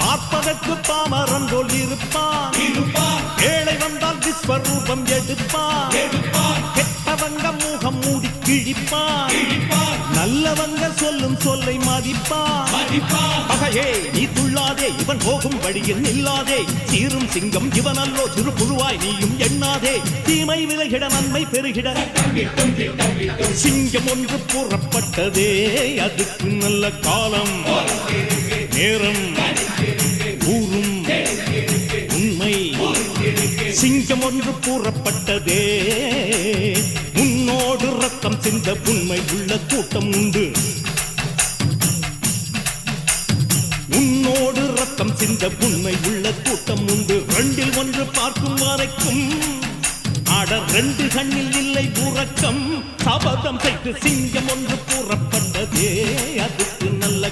பார்ப்பதற்கு பாமரன் போல் இருப்பான், ஏழை வந்தால் விஸ்வரூபம் எடுப்பான், கெட்டவங்க முகம் மூடி கிழிப்பான், நல்லவங்க சொல்லும் சொல்லை மதிப்பான். பகையே நீ துள்ளாதே, இவன் போகும் வழியில் நில்லாதே, சீரும் சிங்கம் இவன் அல்லோ, சிறு புழுவாய் நீயும் எண்ணாதே, தீமை விலகிட நன்மை பெருகிட சிங்கம் ஒன்று கூறப்பட்டதே, அதுக்கு நல்ல காலம் நேரம் ஊரும் உண்மை. சிங்கம் ஒன்று கூறப்பட்டதே, உன்னோடு ரத்தம் சிந்த உண்மை உள்ள கூட்டம் உண்டு, உன்னோடு ரத்தம் சிந்த உண்மை உள்ள கூட்டம் உண்டு. ரெண்டில் ஒன்று பார்க்கும் வரைக்கும் ஆட ரெண்டு கண்ணில் இல்லை உறக்கம், சபதம் செய்து சிங்கம் ஒன்று கூறப்பட்டதே, அதுக்கு நல்ல